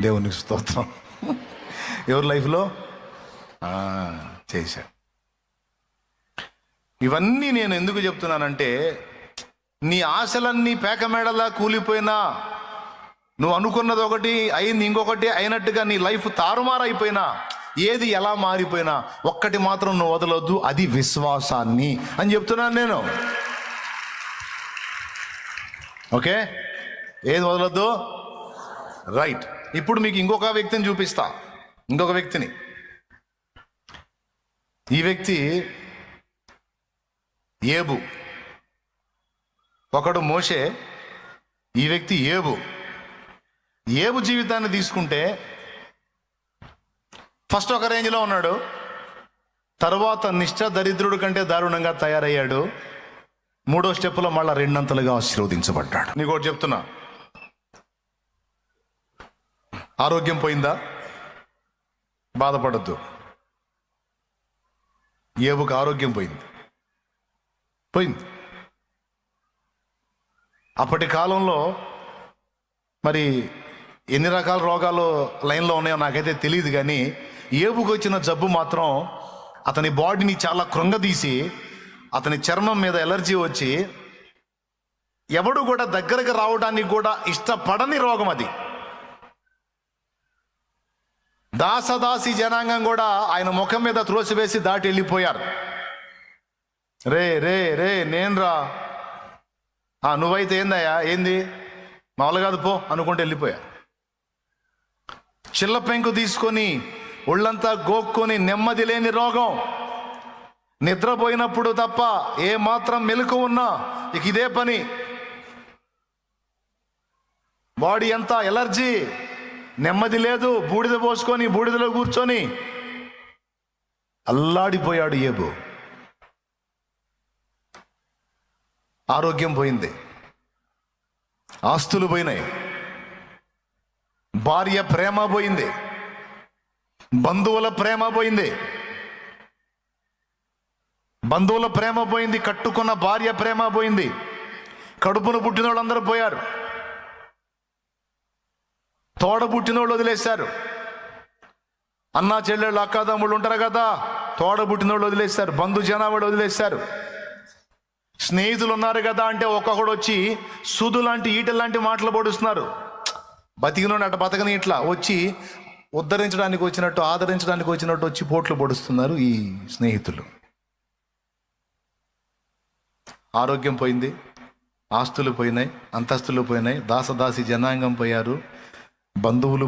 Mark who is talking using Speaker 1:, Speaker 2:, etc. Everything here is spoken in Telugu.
Speaker 1: దేవునికి స్తోత్రం. ఎవరి లైఫ్లో చేశాడు. ఇవన్నీ నేను ఎందుకు చెప్తున్నానంటే, నీ ఆశలన్నీ పేకమేడలా కూలిపోయినా, నువ్వు అనుకున్నది ఒకటి అయింది ఇంకొకటి అయినట్టుగా నీ లైఫ్ తారుమారైపోయినా, ఏది ఎలా మారిపోయినా ఒక్కటి మాత్రం నువ్వు వదలొద్దు, అది విశ్వాసాన్ని అని చెప్తున్నాను నేను. ఓకే, ఏది వదలొద్దు? రైట్. ఇప్పుడు మీకు ఇంకొక వ్యక్తిని చూపిస్తా, ఇంకొక వ్యక్తిని. ఈ వ్యక్తి ఏబు. ఒకడు మోషే, ఈ వ్యక్తి ఏబు. ఏబు జీవితాన్ని తీసుకుంటే ఫస్ట్ ఒక రేంజ్లో ఉన్నాడు, తర్వాత నిష్ఠ దరిద్రుడి కంటే దారుణంగా తయారయ్యాడు. మూడో స్టెప్లో మళ్ళీ రెండంతలుగా ఆశీర్వదించబడ్డాడు. నీకు ఒకటి చెప్తున్నా, ఆరోగ్యం పోయిందా? బాధపడద్దు. ఏబుకు ఆరోగ్యం పోయింది. అప్పటి కాలంలో మరి ఎన్ని రకాల రోగాలు లైన్లో ఉన్నాయో నాకైతే తెలియదు, కానీ ఏబుకు వచ్చిన జబ్బు మాత్రం అతని బాడీని చాలా కృంగదీసి అతని చర్మం మీద ఎలర్జీ వచ్చి ఎవడు కూడా దగ్గరకు రావడానికి కూడా ఇష్టపడని రోగం అది. దాసదాసి జనాంగం కూడా ఆయన ముఖం మీద త్రోసివేసి దాటి వెళ్ళిపోయారు. రే రే రే నేను రా, నువ్వైతే ఏందయ్యా, ఏంది మామూలు కాదు పో అనుకుంటూ వెళ్ళిపోయా. చిల్ల పెంకు తీసుకొని ఒళ్ళంతా గోక్కొని నెమ్మది లేని రోగం. నిద్రపోయినప్పుడు తప్ప ఏ మాత్రం మెలకు ఉన్నా ఇక ఇదే పని. బాడీ అంతా ఎలర్జీ, నెమ్మది లేదు. బూడిద పోసుకొని బూడిదలో కూర్చొని అల్లాడిపోయాడు ఏబు. ఆరోగ్యం పోయింది, ఆస్తులు పోయినాయి, భార్య ప్రేమ పోయింది, బంధువుల ప్రేమ పోయింది, కట్టుకున్న భార్య ప్రేమ పోయింది, కడుపును పుట్టిన వాళ్ళందరూ పోయారు, తోడ పుట్టినోళ్ళు వదిలేశారు. అన్నా చెల్లెళ్ళు అక్కాదమ్ముళ్ళు ఉంటారు కదా, తోడ పుట్టినోళ్ళు వదిలేశారు, బంధు జనాభాడు వదిలేశారు. స్నేహితులు ఉన్నారు కదా అంటే ఒక్కొక్కడు వచ్చి సుదు లాంటి ఈటె లాంటి మాటలు పొడుస్తున్నారు. బతికినోడు అటు బతకని ఇట్లా వచ్చి ఉద్ధరించడానికి వచ్చినట్టు, ఆదరించడానికి వచ్చినట్టు వచ్చి పోట్లు పొడుస్తున్నారు ఈ స్నేహితులు. ఆరోగ్యం పోయింది, ఆస్తులు పోయినాయి, అంతస్తులు పోయినాయి, దాసదాసి జనాంగం పోయారు, బంధువులు